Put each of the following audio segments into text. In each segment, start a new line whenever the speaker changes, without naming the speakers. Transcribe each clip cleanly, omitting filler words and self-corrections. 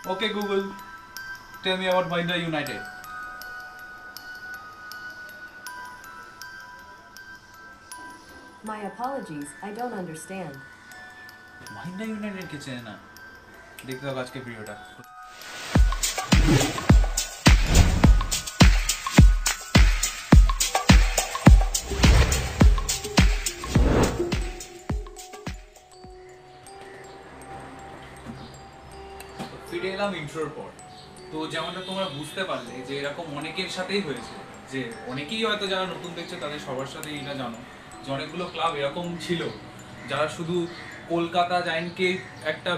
Okay, Google, tell me about Mahindra United.
My apologies, I don't understand.
Mahindra United কে চেনে না? দেখতে থাকো আজকে ভিডিওটা। ফিরে এলাম ইন্ট্রোর পর। তো যেমনটা তোমরা বুঝতে পারলে যে এরকম অনেকের সাথেই হয়েছে, যে অনেকেই হয়তো যারা নতুন দেখছে তাদের সবার সাথেই এটা জানো যে অনেকগুলো ক্লাব এরকম ছিল যারা শুধু কলকাতা জায়ান্টকে একটা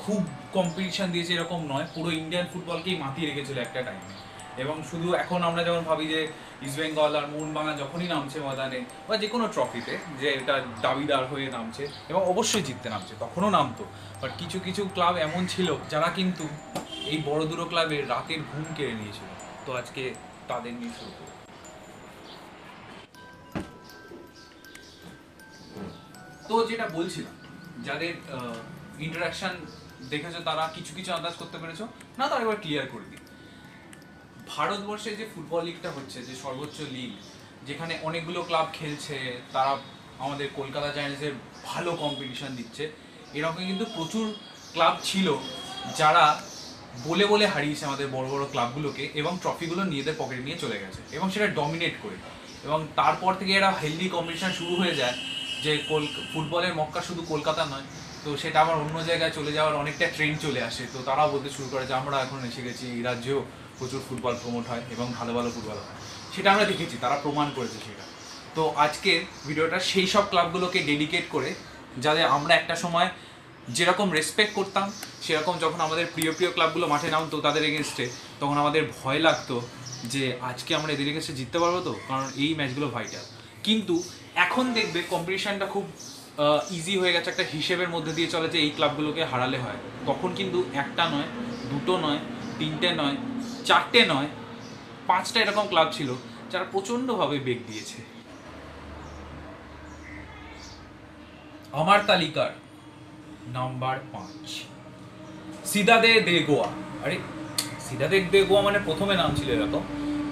খুব কম্পিটিশন দিয়েছে এরকম নয়, পুরো ইন্ডিয়ান ফুটবলকেই মাতিয়ে রেখেছিল একটা টাইমে। এবং শুধু এখন আমরা যেমন ভাবি যে ইস্ট বেঙ্গল আর মোহনবাগান যখনই নামছে ময়দানে বা যে কোনো ট্রফিতে যে এটা দাবিদার হয়ে নামছে এবং অবশ্যই জিততে নামছে, তখনও নামতো। বাট কিছু কিছু ক্লাব এমন ছিল যারা কিন্তু এই বড় দুটো ক্লাবের রাতের ঘুম কেড়ে নিয়েছিল। তো আজকে তাদের নিয়ে শুরু করব। তো যেটা বলছিলাম, যাদের ইন্টারাকশন দেখেছো তারা কিছু কিছু আন্দাজ করতে পেরেছো না, তার একবার ক্লিয়ার করে দিই। ভারতবর্ষে যে ফুটবল লিগটা হচ্ছে, যে সর্বোচ্চ লিগ যেখানে অনেকগুলো ক্লাব খেলছে, তারা আমাদের কলকাতা জায়ান্টসের ভালো কম্পিটিশন দিচ্ছে, এরকম কিন্তু প্রচুর ক্লাব ছিল যারা বলে বলে হারিয়েছে আমাদের বড় বড় ক্লাবগুলোকে এবং ট্রফিগুলো নিজেদের পকেটে নিয়ে চলে গেছে এবং সেটা ডমিনেট করে। এবং তারপর থেকে এরা হেলদি কম্পিটিশন শুরু হয়ে যায় যে ফুটবলের মক্কা শুধু কলকাতা নয়, তো সেটা আবার অন্য জায়গায় চলে যাওয়ার অনেকটা ট্রেন্ড চলে আসে। তো তারাও বলতে শুরু করে যে আমরা এখন এসে গেছি, এই রাজ্যেও প্রচুর ফুটবল প্রমোট হয় এবং ভালো ভালো ফুটবল হয়, সেটা আমরা দেখেছি, তারা প্রমাণ করেছে সেটা। তো আজকে ভিডিওটা সেই সব ক্লাবগুলোকে ডেডিকেট করে যাদের আমরা একটা সময় যেরকম রেসপেক্ট করতাম, সেরকম যখন আমাদের প্রিয় প্রিয় ক্লাবগুলো মাঠে নামতো তাদের এগেনস্টে, তখন আমাদের ভয় লাগতো যে আজকে আমরা এদের এগেনস্টে জিততে পারবো তো, কারণ এই ম্যাচগুলো ভাইটাল। কিন্তু এখন দেখবে কম্পিটিশানটা খুব ইজি হয়ে গেছে, একটা হিসেবের মধ্যে দিয়ে চলে যে এই ক্লাবগুলোকে হারালে হয়। তখন কিন্তু একটা নয়, দুটো নয়, তিনটে নয়, চারটে নয়, পাঁচটা এরকম ক্লাব ছিল যারা প্রচণ্ডভাবে বেগ দিয়েছে। আমার তালিকার নাম্বার 5 সিদাদে দে গোয়া। আরে সিদাদে দে গোয়া মানে প্রথমে নাম ছিল এরকম,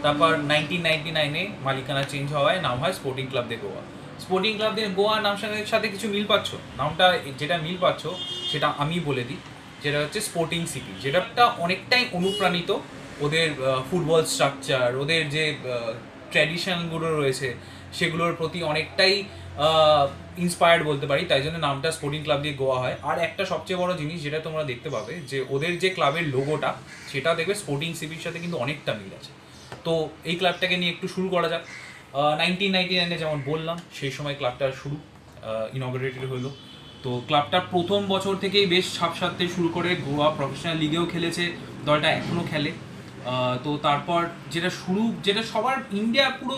তারপর 1999-এ মালিকানা চেঞ্জ হওয়ায় নাম হয় স্পোর্টিং ক্লাব দে গোয়া। স্পোর্টিং ক্লাব দে গোয়া নাম সাথে কিছু মিল পাচ্ছ? নামটা যেটা মিল পাচ্ছ সেটা আমি বলে দিই, যেটা হচ্ছে স্পোর্টিং সিটি, যেটা অনেকটাই অনুপ্রাণিত ওদের ফুটবল স্ট্রাকচার, ওদের যে ট্র্যাডিশনগুলো রয়েছে সেগুলোর প্রতি অনেকটাই ইন্সপায়ার্ড বলতে পারি, তাই জন্য নামটা স্পোর্টিং ক্লাব দিয়ে গোয়া হয়। আর একটা সবচেয়ে বড় জিনিস যেটা তোমরা দেখতে পাবে যে ওদের যে ক্লাবের লোগোটা, সেটা দেখবে স্পোর্টিং সিটির সাথে কিন্তু অনেকটা মিল আছে। তো এই ক্লাবটাকে নিয়ে একটু শুরু করা যাক। 1999-এ যেমন বললাম সেই সময় ক্লাবটার শুরু ইনঅগ্রেটেড হলো। তো ক্লাবটার প্রথম বছর থেকেই বেশ ছাপ সারতে শুরু করে, গোয়া প্রফেশনাল লিগেও খেলেছে, দলটা এখনও খেলে। তো তারপর যেটা সবার ইন্ডিয়া পুরো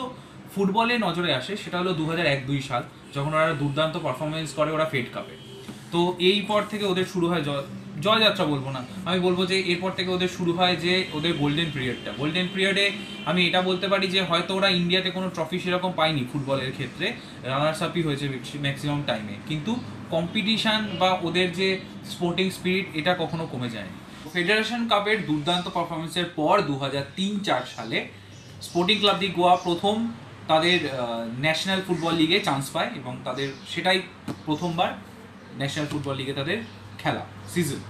ফুটবলে নজরে আসে সেটা হলো 2001-2 সাল, যখন ওরা দুর্দান্ত পারফরমেন্স করে ওরা ফেড কাপে। তো এই পর থেকে ওদের শুরু হয় জয়যাত্রা বলবো না, আমি বলবো যে এরপর থেকে ওদের শুরু হয় যে ওদের গোল্ডেন পিরিয়ডে আমি এটা বলতে পারি যে হয়তো ওরা ইন্ডিয়াতে কোনো ট্রফি সেরকম পায়নি ফুটবলের ক্ষেত্রে, রানার্স আপই হয়েছে ম্যাক্সিমাম টাইমে, কিন্তু কম্পিটিশান বা ওদের যে স্পোর্টিং স্পিরিট এটা কখনো কমে যায়নি। ফেডারেশন কাপের দুর্দান্ত পারফরমেন্সের পর 2003-4 সালে স্পোর্টিং ক্লাব দি গোয়া প্রথম তাদের ন্যাশনাল ফুটবল লিগে চান্স পায় এবং তাদের সেটাই প্রথমবার ন্যাশনাল ফুটবল লিগে তাদের খেলা সিজন।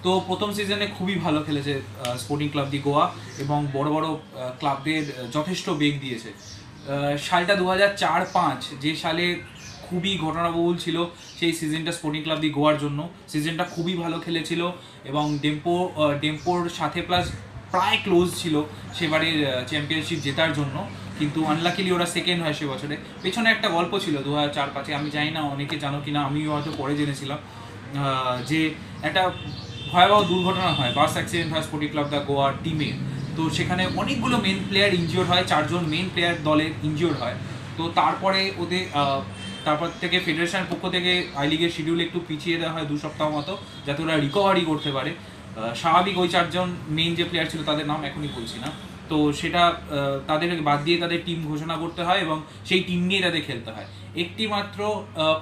তো প্রথম সিজনে খুবই ভালো খেলেছে স্পোর্টিং ক্লাব দি গোয়া এবং বড় বড় ক্লাবদের যথেষ্ট বেগ দিয়েছে। সালটা 2004-5, যে সালে খুবই ঘটনাবহুল ছিল সেই সিজনটা স্পোর্টিং ক্লাব দি গোয়ার জন্য। সিজনটা খুবই ভালো খেলেছিল এবং ডেম্পোর সাথে প্লাস প্রায় ক্লোজ ছিল সেবারের চ্যাম্পিয়নশিপ জেতার জন্য, কিন্তু আনলাকিলি ওরা সেকেন্ড হয় সে বছরে। পেছনে একটা গল্প ছিল 2004-5-এ, আমি জানি না অনেকে জানো কিনা, আমিও হয়তো পরে জেনেছিলাম, যে একটা ভয়াবহ দুর্ঘটনা হয়, বাস অ্যাক্সিডেন্ট হয় স্পোর্টিং ক্লাব দ্য গোয়ার টিমের। তো সেখানে অনেকগুলো মেন প্লেয়ার ইনজিওর্ড হয়, 4 জন মেন প্লেয়ার দলের ইনজিওর্ড হয়। তো তারপর থেকে ফেডারেশনের পক্ষ থেকে আই লিগের শিডিউল একটু পিছিয়ে দেওয়া হয় 2 সপ্তাহ মতো, যাতে ওরা রিকভারি করতে পারে। স্বাভাবিক ওই 4 জন মেইন যে প্লেয়ার ছিল তাদের নাম এখনই বলছি না, তো সেটা তাদেরকে বাদ দিয়ে তাদের টিম ঘোষণা করতে হয় এবং সেই টিম নিয়ে তাদের খেলতে হয়। একটি মাত্র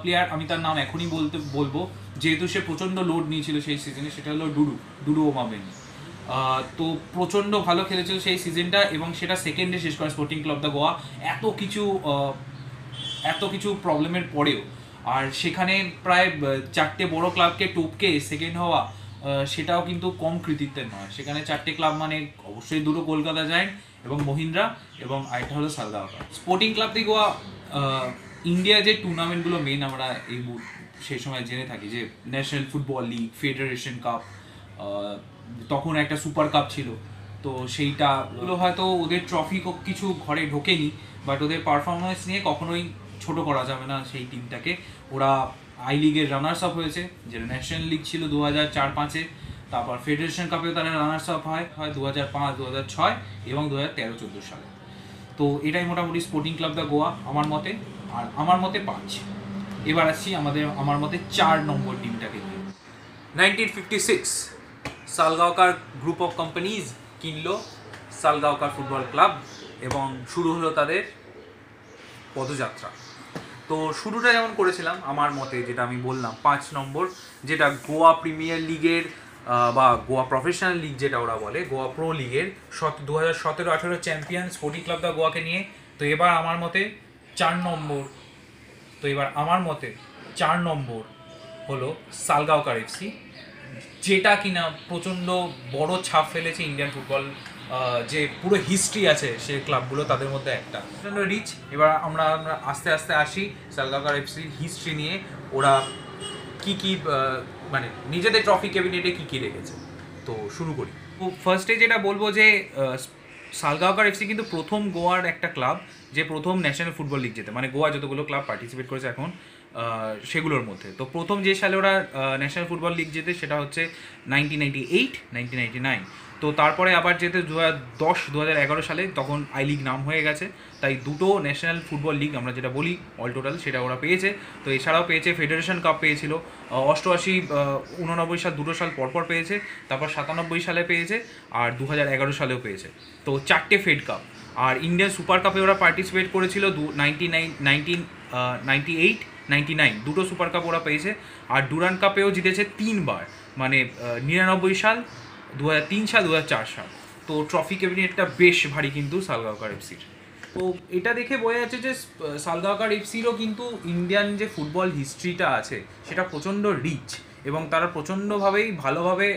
প্লেয়ার, আমি তার নাম এখনই বলবো যেহেতু সে প্রচণ্ড লোড নিয়েছিল সেই সিজনে, সেটা হলো ডুডু ওমাবেনি। তো প্রচণ্ড ভালো খেলেছিল সেই সিজনটা, এবং সেটা সেকেন্ডে শেষ করে স্পোর্টিং ক্লাব দ্য গোয়া এত কিছু প্রবলেমের পরেও। আর সেখানে প্রায় 4টে বড় ক্লাবকে টপকে সেকেন্ড হওয়া, সেটাও কিন্তু কম কৃতিত্বের নয়। সেখানে 4টে ক্লাব মানে অবশ্যই 2টো কলকাতা জায়ান্ট এবং মহিন্দ্রা, এবং আরেকটা হলো Salgaocar. Sporting Club the Goa India যে টুর্নামেন্টগুলো মেন আমরা সেই সময় জেনে থাকি, যে national football league, federation cup, তখন একটা সুপার কাপ ছিল, তো সেইটাগুলো হয়তো ওদের ট্রফি কিছু ঘরে ঢোকেনি, বাট ওদের পারফরমেন্স নিয়ে কখনোই ছোট করা যাবে না সেই টিমটাকে। ওরা আই লিগের রানার্স আপ হয়েছে, যেটা ন্যাশনাল লিগ ছিল 2004-05-এ, তারপর ফেডারেশন কাপেও তারা রানার্স আপ হয় 2005, 2006 এবং 2013-14 সালে। তো এটাই মোটামুটি স্পোর্টিং ক্লাব দ্য গোয়া আমার মতে, আর আমার মতে 5। এবার আসছি আমার মতে 4 নম্বর টিমটাকে নিয়ে। 1956 সালগাওকার গ্রুপ অফ কোম্পানিজ কিনলো সালগাওকার ফুটবল ক্লাব, এবং শুরু হলো তাদের পদযাত্রা। তো শুরুটা যেমন করেছিলাম আমার মতে, যেটা আমি বললাম 5 নম্বর, যেটা গোয়া প্রিমিয়ার লিগের বা গোয়া প্রফেশনাল লিগ যেটা ওরা বলে, গোয়া প্রো লিগের 2017-18 চ্যাম্পিয়ন স্পোর্টিং ক্লাব দ্য গোয়াকে নিয়ে। তো এবার আমার মতে 4 নম্বর হলো সালগাওকার এফসি, যেটা কিনা প্রচণ্ড বড় ছাপ ফেলেছে ইন্ডিয়ান ফুটবল, যে পুরো হিস্ট্রি আছে সে ক্লাবগুলো তাদের মধ্যে একটা রিচ। এবার আমরা আস্তে আস্তে আসি সালগাওকার এফসির হিস্ট্রি নিয়ে, ওরা কি মানে নিজেদের ট্রফি ক্যাবিনেটে কি রেখেছে। তো শুরু করি। তো ফার্স্টে যেটা বলবো যে সালগাওকার এফসি কিন্তু প্রথম গোয়ার একটা ক্লাব যে প্রথম ন্যাশনাল ফুটবল লিগ যেতে, মানে গোয়া যতগুলো ক্লাব পার্টিসিপেট করেছে এখন সেগুলোর মধ্যে। তো প্রথম যে সালে ওরা ন্যাশনাল ফুটবল লিগ যেতে সেটা হচ্ছে 1998-1999। তো তারপরে আবার যেতে 2010-2011 সালে, তখন আই লিগ নাম হয়ে গেছে, তাই 2টো ন্যাশনাল ফুটবল লিগ আমরা যেটা বলি অল টোটাল সেটা ওরা পেয়েছে। তো এছাড়াও পেয়েছে ফেডারেশন কাপ পেয়েছিল 88-89 সাল, 2টো সাল পরপর পেয়েছে, তারপর 97 সালে পেয়েছে, আর 2011 সালেও পেয়েছে। তো 4টে ফেড কাপ। আর ইন্ডিয়ান সুপার কাপে ওরা পার্টিসিপেট করেছিল 1998-99, 2টো সুপার কাপ ওরা পেয়েছে। আর ডুরান্ড কাপেও জিতেছে 3বার, মানে 99 সাল, 2003 সাল, 2004 সাল। তো ট্রফি ক্যাবিনেটটা বেশ ভারী কিন্তু সালগাওকার এফসির। তো এটা দেখে বোঝা যাচ্ছে যে সালগাওকার এফসিরও কিন্তু ইন্ডিয়ান যে ফুটবল হিস্ট্রিটা আছে সেটা প্রচণ্ড রিচ, এবং তারা প্রচণ্ডভাবেই ভালোভাবে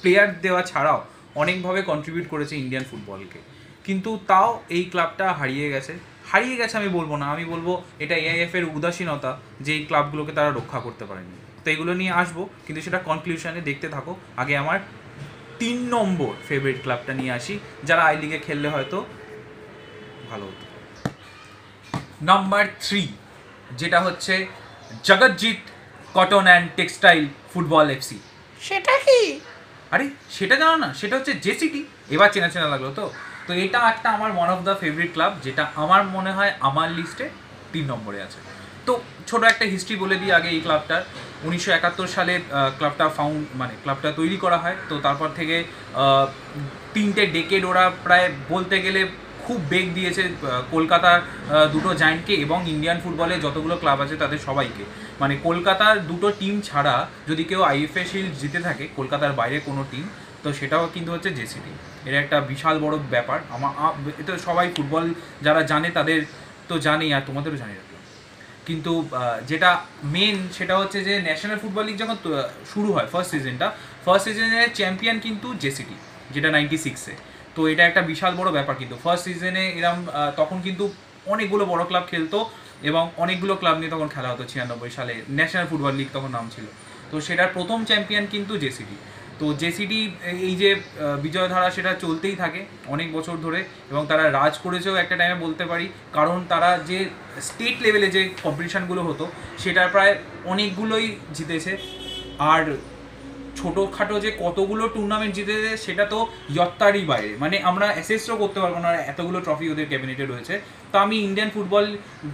প্লেয়ার দেওয়া ছাড়াও অনেকভাবে কন্ট্রিবিউট করেছে ইন্ডিয়ান ফুটবলকে। কিন্তু তাও এই ক্লাবটা হারিয়ে গেছে আমি বলবো না, আমি বলবো এটা এআইএফ এর উদাসীনতা যে এই ক্লাবগুলোকে তারা রক্ষা করতে পারেনি। তো এগুলো নিয়ে আসবো, কিন্তু সেটা কনক্লুশনে দেখতে থাকো। আগে আমার 3 নম্বর ফেভারিট ক্লাবটা নিয়ে আসি, যারা আই লিগে খেললে হয়তো ভালো হতো। নাম্বার 3 যেটা হচ্ছে Jagatjit cotton and textile football FC.
সেটা কি?
আরে সেটা জানো না? সেটা হচ্ছে জেসিটি। এবার চেনা লাগলো তো। তো এটা একটা আমার one of the favourite club, যেটা আমার মনে হয় আমার লিস্টে 3 নম্বরে আছে। তো ছোট একটা হিস্ট্রি বলে দিই আগে এই ক্লাবটার। 1971 সালে ক্লাবটা তৈরি করা হয়। তো তারপর থেকে 3টে ডেকেড ওরা প্রায় বলতে গেলে খুব বেগ দিয়েছে কলকাতার 2টো জায়ান্টকে এবং ইন্ডিয়ান ফুটবলে যতগুলো ক্লাব আছে তাদের সবাইকে। মানে কলকাতার 2টো টিম ছাড়া যদি কেউ আইএফএ শিল্ড জিতে থাকে, কলকাতার বাইরে কোনো টিম, তো সেটাও কিন্তু হচ্ছে জেসিটি। এটা একটা বিশাল বড় ব্যাপার। এটা সবাই ফুটবল যারা জানে তাদের তো জানেই, আর তোমাদেরও জানিয়ে রাখলাম। কিন্তু যেটা মেন সেটা হচ্ছে যে ন্যাশনাল ফুটবল লিগ যখন শুরু হয় ফার্স্ট সিজনের চ্যাম্পিয়ন কিন্তু জেসিটি, যেটা 96-এ। তো এটা একটা বিশাল বড় ব্যাপার। কিন্তু ফার্স্ট সিজনে এরকম তখন কিন্তু অনেকগুলো বড় ক্লাব খেলতো, এবং অনেকগুলো ক্লাব নিয়ে তখন খেলা হতো। 96 সালে ন্যাশনাল ফুটবল লিগ তখন নাম ছিল। তো সেটার প্রথম চ্যাম্পিয়ন কিন্তু জেসিটি। তো জেসিটি এই যে বিজয়ধারা সেটা চলতেই থাকে অনেক বছর ধরে, এবং তারা রাজ করেছেও একটা টাইমে বলতে পারি, কারণ তারা যে স্টেট লেভেলে যে কম্পিটিশানগুলো হতো সেটার প্রায় অনেকগুলোই জিতেছে। আর ছোটোখাটো যে কতগুলো টুর্নামেন্ট জিতেছে সেটা তো ইয়ত্তারই বাইরে, মানে আমরা অ্যাসেসও করতে পারবো না এতগুলো ট্রফি ওদের ক্যাবিনেটে রয়েছে। তো আমি ইন্ডিয়ান ফুটবল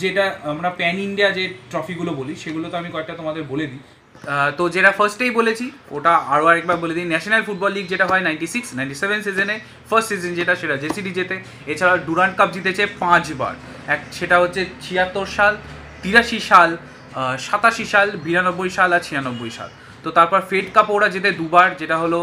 যেটা আমরা প্যান ইন্ডিয়া যে ট্রফিগুলো বলি সেগুলো তো আমি কয়েকটা তোমাদের বলে দিই। তো যেটা ফার্স্টেই বলেছি ওটা আরও আরেকবার বলে দিই। ন্যাশনাল ফুটবল লিগ যেটা হয় 96-97 সিজনে, ফার্স্ট সিজন সেটা জেসিটি জেতে। এছাড়া ডুরান্ড কাপ জিতেছে 5বার। সেটা হচ্ছে 76 সাল, 83 সাল, 87 সাল, 92 সাল আর 96 সাল। তো তো তারপর ফেড কাপ ওরা জেতে দুবার, যেটা হলো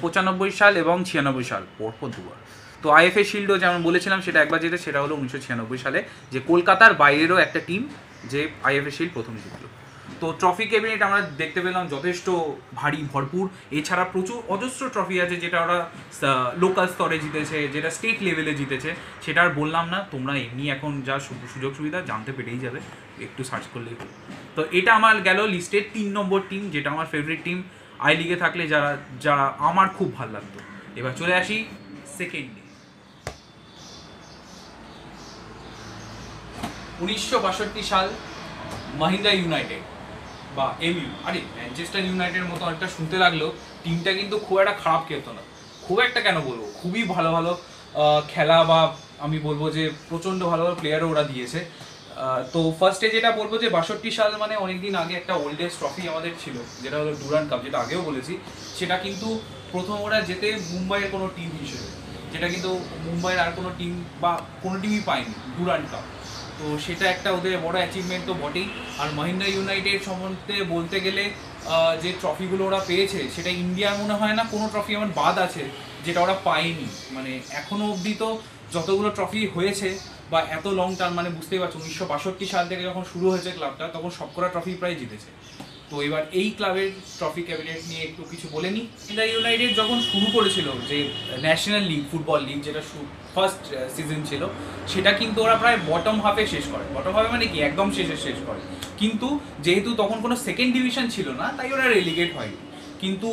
95 সাল এবং 96 সাল, পরপর দুবার। তো আইএফএ শিল্ডও যেমন বলেছিলাম সেটা একবার জেতে, সেটা হলো 1996 সালে, যে কলকাতার বাইরেরও একটা টিম যে আইএফএ শিল্ড প্রথম জিতলো। তো ট্রফি ক্যাবিনেট আমরা দেখতে পেলাম যথেষ্ট ভারী ভরপুর। এছাড়া প্রচুর অজস্র ট্রফি আছে যেটা ওরা লোকাল স্তরে জিতেছে, যেটা স্টেট লেভেলে জিতেছে, সেটা আর বললাম না, তোমরা এমনি এখন যা সুযোগ সুবিধা জানতে পেরেই যাবে, একটু সার্চ করলেই হলো। তো এটা আমার গেল লিস্টের 3 নম্বর টিম, যেটা আমার ফেভারিট টিম আই লিগে থাকলে যারা আমার খুব ভালো লাগতো। এবার চলে আসি সেকেন্ডে। 1962 সাল, মাহিন্দ্রা ইউনাইটেড বা এমইউ, আরে ম্যানচেস্টার ইউনাইটেডের মতো একটা শুনতে লাগলো, টিমটা কিন্তু খুব একটা খারাপ খেলতো না। খুব একটা কেন বলবো, খুবই ভালো ভালো খেলা, বা আমি বলবো যে প্রচণ্ড ভালো ভালো প্লেয়ারও ওরা দিয়েছে। তো ফার্স্টে যেটা বলবো যে 62 সাল মানে অনেকদিন আগে একটা ওল্ডেস্ট ট্রফি আমাদের ছিল, যেটা হলো ডুরান্ড কাপ, যেটা আগেও বলেছি। সেটা কিন্তু প্রথম ওরা যেতে মুম্বাইয়ের কোনো টিম হিসেবে, যেটা কিন্তু মুম্বাইয়ের আর কোনো টিম বা কোনো টিমই পায়নি ডুরান্ড কাপ। তো সেটা একটা ওদের বড় অ্যাচিভমেন্ট তো বটেই। আর মহিন্দ্রা ইউনাইটেড সম্বন্ধে বলতে গেলে যে ট্রফিগুলো ওরা পেয়েছে, সেটা ইন্ডিয়ার মনে হয় না কোনো ট্রফি এমন বাদ আছে যেটা ওরা পায়নি। মানে এখনও অবধি তো যতগুলো ট্রফি হয়েছে বা এত লং টার্ম, মানে বুঝতেই পারছো 1962 সাল থেকে যখন শুরু হয়েছে ক্লাবটা, তখন সবকটা ট্রফি প্রায় জিতেছে। তো এবার এই ক্লাবের ট্রফি ক্যাবিনেট নিয়ে একটু কিছু বলে নিই। ইন্ডিয়া ইউনাইটেড যখন শুরু করেছিল যে ন্যাশনাল লিগ, ফুটবল লিগ, যেটা ফার্স্ট সিজন ছিল, সেটা কিন্তু ওরা প্রায় বটম হাফে শেষ করে। বটম হাফে মানে কি, একদম শেষে শেষ করে। কিন্তু যেহেতু তখন কোনো সেকেন্ড ডিভিশন ছিল না, তাই ওরা রেলিগেট হয়নি। কিন্তু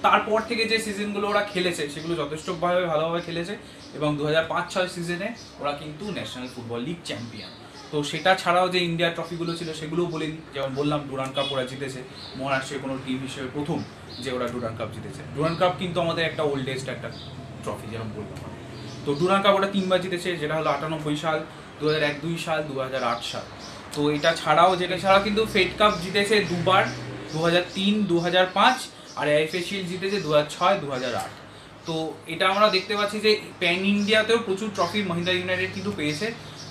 তারপর থেকে যে সিজনগুলো ওরা খেলেছে, সেগুলো যথেষ্টভাবে ভালোভাবে খেলেছে, এবং 2005-06 সিজনে ওরা কিন্তু ন্যাশনাল ফুটবল লিগ চ্যাম্পিয়ন। তো সেটা ছাড়াও যে ইন্ডিয়ার ট্রফিগুলো ছিল সেগুলোও বলে নিই। যেমন বললাম ডুরান্ড কাপ ওরা জিতেছে, মহারাষ্ট্রের কোনো টিম হিসেবে প্রথম যে ওরা ডুরান্ড কাপ জিতেছে। ডুরান্ড কাপ কিন্তু আমাদের একটা ওল্ডেস্ট একটা ট্রফি, যেরকম বললাম। তো ডুরান্ড কাপ ওরা 3বার জিতেছে, যেটা হলো 98 সাল, 2001-02 সাল, 2008 সাল। তো এটা ছাড়াও কিন্তু ফেড কাপ জিতেছে দুবার, 2003, 2005, আর আইএফএ শিল্ড জিতেছে 2006, 2008। তো এটা আমরা দেখতে পাচ্ছি যে প্যান ইন্ডিয়াতেও প্রচুর ট্রফি মহিন্দ্রা ইউনাইটেড কিন্তু পেয়েছে।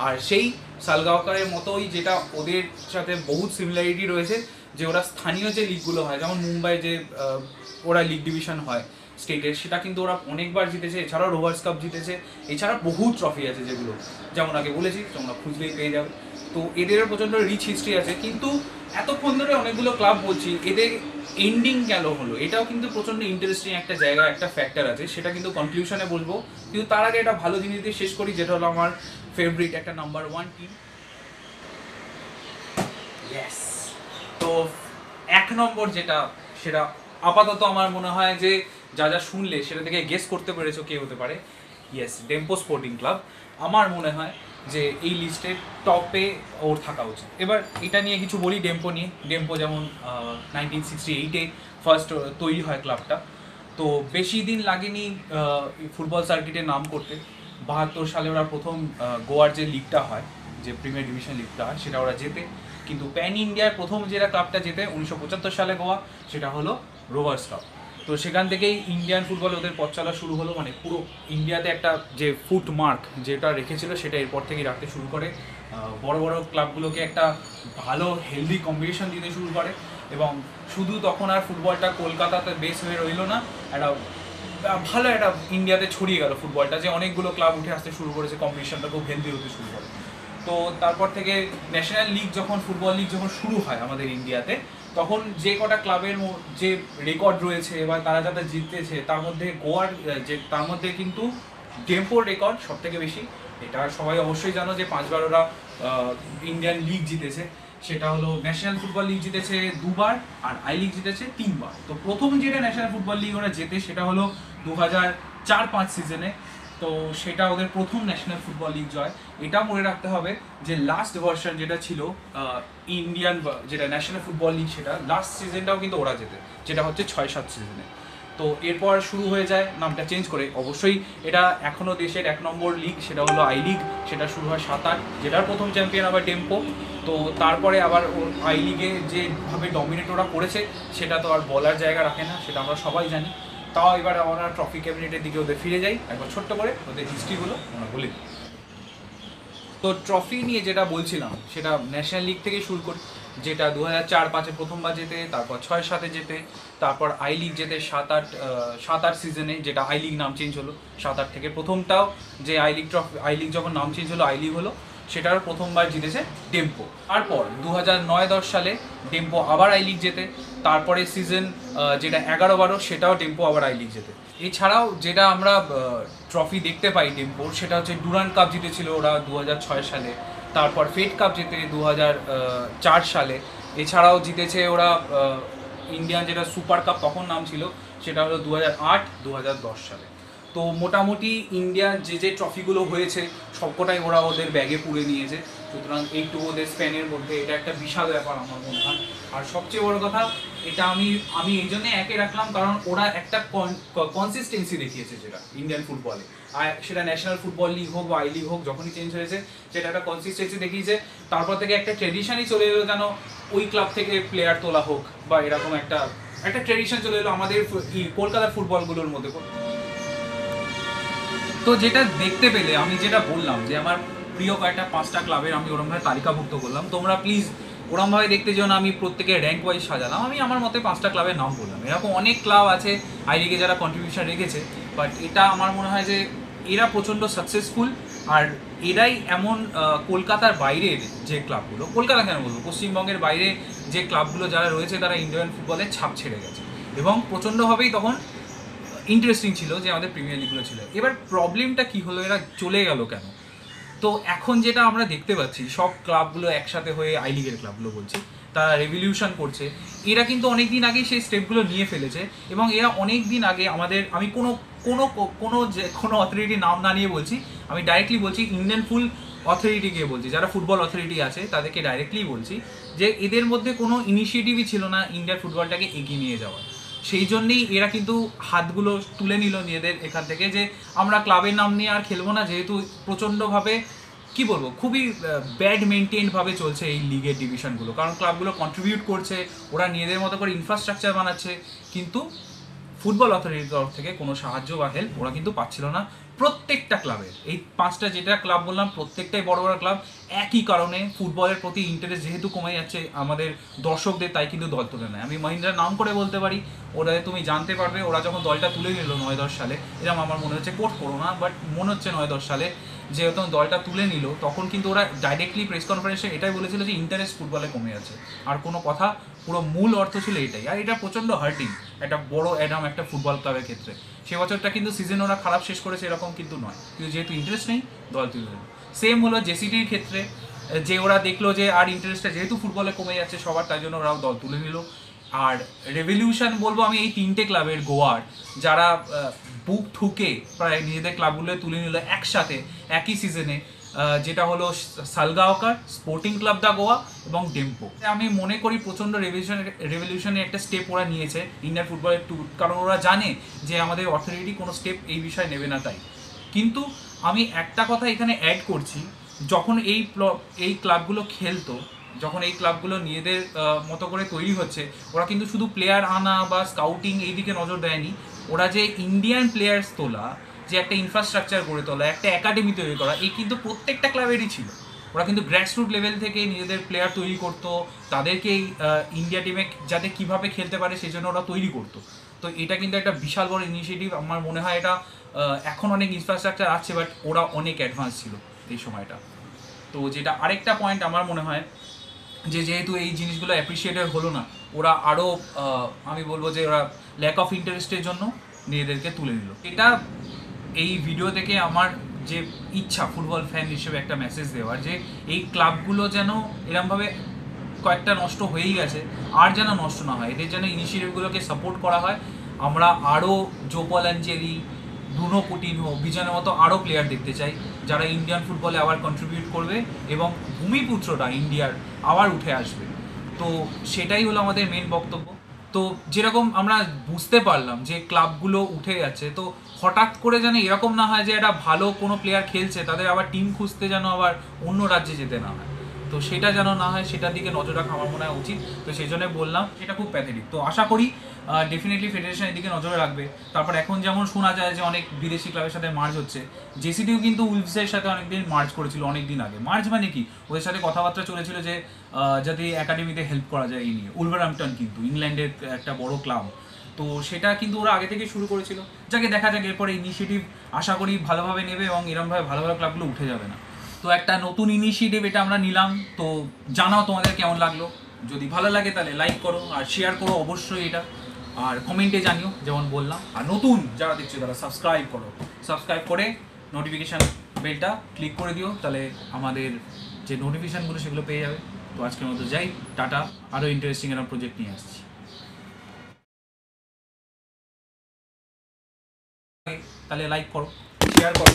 আর সেই সালগাওকারের মতোই, যেটা ওদের সাথে বহুত সিমিলারিটি রয়েছে, যে ওরা স্থানীয় যে লিগগুলো হয়, যেমন মুম্বাই যে ওরা লিগ ডিভিশন হয় স্টেটের, সেটা কিন্তু ওরা অনেকবার জিতেছে। এছাড়াও রোভার্স কাপ জিতেছে। এছাড়া বহু ট্রফি আছে যেগুলো, যেমন আগে বলেছি, তোমরা খুঁজলেই পেয়ে যাবে। তো এদেরও প্রচণ্ড রিচ হিস্ট্রি আছে। কিন্তু এতক্ষণ ধরে অনেকগুলো ক্লাব বলছি, এদের এন্ডিং কেন হলো, এটাও কিন্তু প্রচণ্ড ইন্টারেস্টিং একটা জায়গা, একটা ফ্যাক্টর আছে, সেটা কিন্তু কনক্লুশনে বলবো। কিন্তু তার আগে একটা ভালো জিনিস দিয়ে শেষ করি, যেটা হলো আমার ফেভারিট একটা নাম্বার 1 টিম। ইয়েস, তো 1 নম্বর যেটা, সেটা আপাতত আমার মনে হয় যে যা যা শুনলে সেটা থেকে গেস করতে পেরেছো কে হতে পারে। Yes, Dempo sporting club. আমার মনে হয় যে এই লিস্টের টপে ওর থাকা উচিত। এবার এটা নিয়ে কিছু বলি, ডেম্পো নিয়ে। ডেম্পো যেমন 1968-এ ফার্স্ট তৈরি হয় ক্লাবটা। তো বেশি দিন লাগেনি ফুটবল সার্কিটে নাম করতে। 72 সালে ওরা প্রথম গোয়ার যে লিগটা হয়, যে প্রিমিয়ার ডিভিশন লিগটা হয়, সেটা ওরা জেতে। কিন্তু প্যান ইন্ডিয়ার প্রথম যেটা ক্লাবটা জেতে 1975 সালে গোয়া, সেটা হলো রোভার্স কাপ। তো সেখান থেকেই ইন্ডিয়ান ফুটবল ওদের পথ চলা শুরু হলো। মানে পুরো ইন্ডিয়াতে একটা যে ফুট মার্ক যেটা রেখেছিল, সেটা এরপর থেকেই রাখতে শুরু করে। বড় বড় ক্লাবগুলোকে একটা ভালো হেলদি কম্পিটিশন দিতে শুরু করে। এবং শুধু তখন আর ফুটবলটা কলকাতাতে বেস হয়ে রইল না, একটা ভালো একটা ইন্ডিয়াতে ছড়িয়ে গেল ফুটবলটা, যে অনেকগুলো ক্লাব উঠে আসতে শুরু করেছে, কম্পিটিশনটা খুব হেলদি হতে শুরু করে। তো তারপর থেকে ন্যাশনাল লিগ যখন, ফুটবল লিগ যখন শুরু হয় আমাদের ইন্ডিয়াতে, তখন যে কটা ক্লাবের যে রেকর্ড রয়েছে বা তারা যাতে জিতেছে, তার মধ্যে গোয়ার তার মধ্যে কিন্তু ডেম্পোর রেকর্ড সব থেকে বেশি। এটা সবাই অবশ্যই জানো যে 5বার ওরা ইন্ডিয়ান লিগ জিতেছে। সেটা হলো ন্যাশনাল ফুটবল লিগ জিতেছে 2বার, আর আই লিগ জিতেছে 3বার। তো প্রথম যেটা ন্যাশনাল ফুটবল লিগ ওরা জেতে, সেটা হলো 2004-05 সিজনে। তো সেটা ওদের প্রথম ন্যাশনাল ফুটবল লিগ জয়। এটা মনে রাখতে হবে যে লাস্ট ভার্সন যেটা ছিল ইন্ডিয়ান, যেটা ন্যাশনাল ফুটবল লিগ, সেটা লাস্ট সিজনটাও কিন্তু ওরা জেতে, যেটা হচ্ছে 6-7 সিজনে। তো এরপর শুরু হয়ে যায় নামটা চেঞ্জ করে। অবশ্যই এটা এখনও দেশের 1 নম্বর লিগ, সেটা হলো আই লিগ। সেটা শুরু হয় 7-8, যেটার প্রথম চ্যাম্পিয়ন আবার ডেম্পো। তো তারপরে আবার আই লিগে যেভাবে ডমিনেট ওরা করেছে, সেটা তো আর বলার জায়গা রাখে না, সেটা আমরা সবাই জানি। তাও এবার আমরা ট্রফি ক্যাবিনেটের দিকে ওদের ফিরে যাই, একবার ছোট্ট করে ওদের হিস্ট্রিগুলো আমরা বলে দিই। তো ট্রফি নিয়ে যেটা বলছিলাম, সেটা ন্যাশনাল লিগ থেকে শুরু করি। যেটা 2004-05 প্রথমবার জেতে, তারপর 6-7 জেতে, তারপর আই লিগ জেতে 7-8 সিজনে, যেটা আই লিগ নাম চেঞ্জ হলো 7-8 থেকে। প্রথমটাও যে আই লিগ যখন নাম চেঞ্জ হলো আই লিগ হলো, সেটার প্রথমবার জিতেছে ডেম্পো। তারপর 2009-10 সালে ডেম্পো আবার আই লিগ জেতে, তারপরে সিজন যেটা 11-12 সেটাও ডেম্পো আবার আই লিগ জেতে। এছাড়াও যেটা আমরা ট্রফি দেখতে পাই ডেম্পোর, সেটা হচ্ছে ডুরান্ড কাপ জিতেছিল ওরা 2006 সালে, তারপর ফেড কাপ জিতে 2004 সালে। এছাড়াও জিতেছে ওরা ইন্ডিয়ান যেটা সুপার কাপ তখন নাম ছিল, সেটা হলো 2008-2010 সালে। তো মোটামুটি ইন্ডিয়ার যে ট্রফিগুলো হয়েছে সবকটাই ওরা ওদের ব্যাগে পুরে নিয়েছে। সুতরাং এইটু ওদের স্প্যানের মধ্যে এটা একটা বিশাল ব্যাপার আমার মনে হয়। আর সবচেয়ে বড় কথা, এটা আমি এই জন্যে একে রাখলাম কারণ ওরা একটা কনসিস্টেন্সি দেখিয়েছে যেটা ইন্ডিয়ান ফুটবলে, আর সেটা ন্যাশনাল ফুটবল লিগ হোক বা আই লিগ হোক, যখনই চেঞ্জ হয়েছে সেটা একটা কনসিস্টেন্সি দেখিয়েছে। তারপর থেকে একটা ট্রেডিশনই চলে এলো, যেন ওই ক্লাব থেকে প্লেয়ার তোলা হোক বা এরকম একটা ট্রেডিশন চলে এলো আমাদের কলকাতার ফুটবলগুলোর মধ্যে। তো যেটা দেখতে পেলে আমি যেটা বললাম যে আমার প্রিয় কয়েকটা 5টা ক্লাবের আমি ওরমভাবে তালিকাভুক্ত করলাম। তোমরা প্লিজ ওরমভাবে দেখতে যেও না আমি প্রত্যেকের র্যাঙ্ক ওয়াইজ সাজালাম, আমি আমার মতে 5টা ক্লাবের নাম বললাম। এরকম অনেক ক্লাব আছে আই লিগে যারা কন্ট্রিবিউশন রেখেছে, বাট এটা আমার মনে হয় যে এরা প্রচণ্ড সাকসেসফুল। আর এরাই এমন কলকাতার বাইরের যে ক্লাবগুলো, কলকাতা কেন বলবো, পশ্চিমবঙ্গের বাইরে যে ক্লাবগুলো যারা রয়েছে তারা ইন্ডিয়ান ফুটবলের ছাপ ছেড়ে গেছে এবং প্রচণ্ডভাবেই তখন ইন্টারেস্টিং ছিল যে আমাদের প্রিমিয়ার লিগগুলো ছিল। এবার প্রবলেমটা কি হলো, এরা চলে গেল কেন? তো এখন যেটা আমরা দেখতে পাচ্ছি, সব ক্লাবগুলো একসাথে হয়ে আই লিগের ক্লাবগুলো বলছে তারা রেভলিউশন করছে। এরা কিন্তু অনেক দিন আগে সেই স্টেপগুলো নিয়ে ফেলেছে এবং এরা অনেক দিন আগে আমাদের, আমি কোনো অথরিটির নাম না নিয়ে বলছি, আমি ডাইরেক্টলি বলছি ইন্ডিয়ান অথরিটিকে বলছি, যারা ফুটবল অথরিটি আছে তাদেরকে ডাইরেক্টলি বলছি যে এদের মধ্যে কোনো ইনিশিয়েটিভই ছিল না ইন্ডিয়ান ফুটবলটাকে এগিয়ে নিয়ে যাওয়ার। সেই জন্যেই এরা কিন্তু হাতগুলো তুলে নিল নিজেদের এখান থেকে, যে আমরা ক্লাবের নাম নিয়ে আর খেলবো না, যেহেতু প্রচণ্ডভাবে কি বলবো খুবই ব্যাড মেনটেনভাবে চলছে এই লিগের ডিভিশনগুলো। কারণ ক্লাবগুলো কন্ট্রিবিউট করছে, ওরা নিজেদের মতো করে ইনফ্রাস্ট্রাকচার বানাচ্ছে, কিন্তু ফুটবল অথরিটির তরফ থেকে কোনো সাহায্য বা হেল্প ওরা কিন্তু পাচ্ছিল না। প্রত্যেকটা ক্লাবের, এই 5টা যেটা ক্লাব বললাম প্রত্যেকটাই বড় বড় ক্লাব, একই কারণে ফুটবলের প্রতি ইন্টারেস্ট যেহেতু কমে যাচ্ছে আমাদের দর্শকদের, তাই কিন্তু দল তুলে নেয়। আমি মহিন্দ্রার নাম করে বলতে পারি, ওরা তুমি জানতে পারবে ওরা যখন দলটা তুলে নিল 9-10 সালে, এরকম আমার মনে হচ্ছে, কোর্ট করো না বাট মনে হচ্ছে 9-10 সালে যেহেতু দলটা তুলে নিল, তখন কিন্তু ওরা ডাইরেক্টলি প্রেস কনফারেন্সে এটাই বলেছিল যে ইন্টারেস্ট ফুটবলে কমে যাচ্ছে। আর কোনো কথা, পুরো মূল অর্থ ছিল এটাই। আর এটা প্রচণ্ড হার্টিং একটা বড় অ্যাডাম একটা ফুটবল ক্লাবের ক্ষেত্রে। সে বছরটা কিন্তু সিজন ওরা খারাপ শেষ করেছে এরকম কিন্তু নয়, কিন্তু যেহেতু ইন্টারেস্ট নেই দল তুলে নিল। সেম হলো জেসিটির ক্ষেত্রে, যে ওরা দেখলো যে আর ইন্টারেস্টটা যেহেতু ফুটবলে কমে যাচ্ছে সবার, তাই জন্য ওরাও দল তুলে নিল। আর রেভলিউশন বলবো আমি এই 3টে ক্লাবের গোয়ার, যারা বুক ঠুকে প্রায় নিজেদের ক্লাবগুলো তুলে নিল একসাথে একই সিজনে, যেটা হলো সালগাওকার, স্পোর্টিং ক্লাব দা গোয়া এবং ডেম্পো। আমি মনে করি প্রচণ্ড রেভলিউশনের একটা স্টেপ ওরা নিয়েছে ইন্ডিয়ান ফুটবলের কারণ ওরা জানে যে আমাদের অথরিটি কোনো স্টেপ এই বিষয়ে নেবে না। তাই কিন্তু আমি একটা কথা এখানে অ্যাড করছি, যখন এই ক্লাবগুলো খেলতো, যখন এই ক্লাবগুলো নিজেদের মতো করে তৈরি হচ্ছে, ওরা কিন্তু শুধু প্লেয়ার আনা বা স্কাউটিং এই দিকে নজর দেয়নি, ওরা যে ইন্ডিয়ান প্লেয়ার্স তোলা, যে একটা ইনফ্রাস্ট্রাকচার গড়ে তোলা, একটা একাডেমি তৈরি করা, এই কিন্তু প্রত্যেকটা ক্লাবেরই ছিল। ওরা কিন্তু গ্রাসরুট লেভেল থেকে নিজেদের প্লেয়ার তৈরি করতো, তাদেরকে ইন্ডিয়া টিমে যাতে কীভাবে খেলতে পারে সেই জন্য ওরা তৈরি করতো। তো এটা কিন্তু একটা বিশাল বড় ইনিশিয়েটিভ। আমার মনে হয় এটা এখন অনেক ইনফ্রাস্ট্রাকচার আছে, বাট ওরা অনেক অ্যাডভান্স ছিল এই সময়টা। তো যেটা আরেকটা পয়েন্ট আমার মনে হয় যে যেহেতু এই জিনিসগুলো অ্যাপ্রিসিয়েটেড হলো না, ওরা আরও আমি বলবো যে ওরা ল্যাক অফ ইন্টারেস্টের জন্য নিজেদেরকে তুলে নিল। এটা এই ভিডিও থেকে আমার যে ইচ্ছা ফুটবল ফ্যান হিসেবে একটা মেসেজ দেওয়ার, যে এই ক্লাবগুলো যেন এরমভাবে কয়েকটা নষ্ট হয়েই গেছে আর যেন নষ্ট না হয়, এদের যেন ইনিশিয়েটিভগুলোকে সাপোর্ট করা হয়। আমরা আরও জোপল অ্যাঞ্জেলি, ব্রুনো কুটিনহো, বিজনের মতো আরও প্লেয়ার দেখতে চাই যারা ইন্ডিয়ান ফুটবলে আবার কন্ট্রিবিউট করবে এবং ভূমিপুত্রটা ইন্ডিয়ার আবার উঠে আসবে। তো সেটাই হলো আমাদের মেন বক্তব্য। তো যেরকম আমরা বুঝতে পারলাম যে ক্লাবগুলো উঠে যাচ্ছে, তো হঠাৎ করে যেন এরকম না হয় যে একটা ভালো কোনো প্লেয়ার খেলছে তাদের আবার টিম খুঁজতে যেন আবার অন্য রাজ্যে যেতে না হয়। তো সেটা যেন না হয়, সেটার দিকে নজর রাখা আমার মনে হয় উচিত। তো সেই জন্য বললাম সেটা খুব প্যাথেটিক। তো আশা করি ডেফিনেটলি ফেডারেশন এদিকে নজরে রাখবে। তারপর এখন যেমন শোনা যায় যে অনেক বিদেশি ক্লাবের সাথে মার্জ হচ্ছে, জেসিটিও কিন্তু উইলসের সাথে অনেকদিন মার্জ করেছিল, অনেক দিন আগে। মার্জ মানে কি, ওদের সাথে কথাবার্তা চলেছিল যে যাতে একাডেমিতে হেল্প করা যায় এই নিয়ে। উলভারহ্যাম্পটন কিন্তু ইংল্যান্ডের একটা বড় ক্লাব, তো সেটা কিন্তু ওরা আগে থেকে শুরু করেছিল। যাকে দেখা যাক এরপরে ইনিশিয়েটিভ আশা করি ভালোভাবে নেবে এবং এরমভাবে ভালো ভালো ক্লাবগুলো উঠে যাবে না। তো একটা নতুন ইনিশিয়েটিভ এটা আমরা নিলাম। তো জানাও তোমাদের কেমন লাগলো, যদি ভালো লাগে তাহলে লাইক করো আর শেয়ার করো অবশ্যই এটা, আর কমেন্টে জানিও যেমন বললাম। আর নতুন যারা দেখছো তারা সাবস্ক্রাইব করো, সাবস্ক্রাইব করে নোটিফিকেশান বেলটা ক্লিক করে দিও, তাহলে আমাদের যে নোটিফিকেশানগুলো সেগুলো পেয়ে যাবে। তো আজকের মতো যাই, টাটা। আরও ইন্টারেস্টিং এরকম প্রজেক্ট নিয়ে আসছি। তাহলে লাইক করো, শেয়ার করো।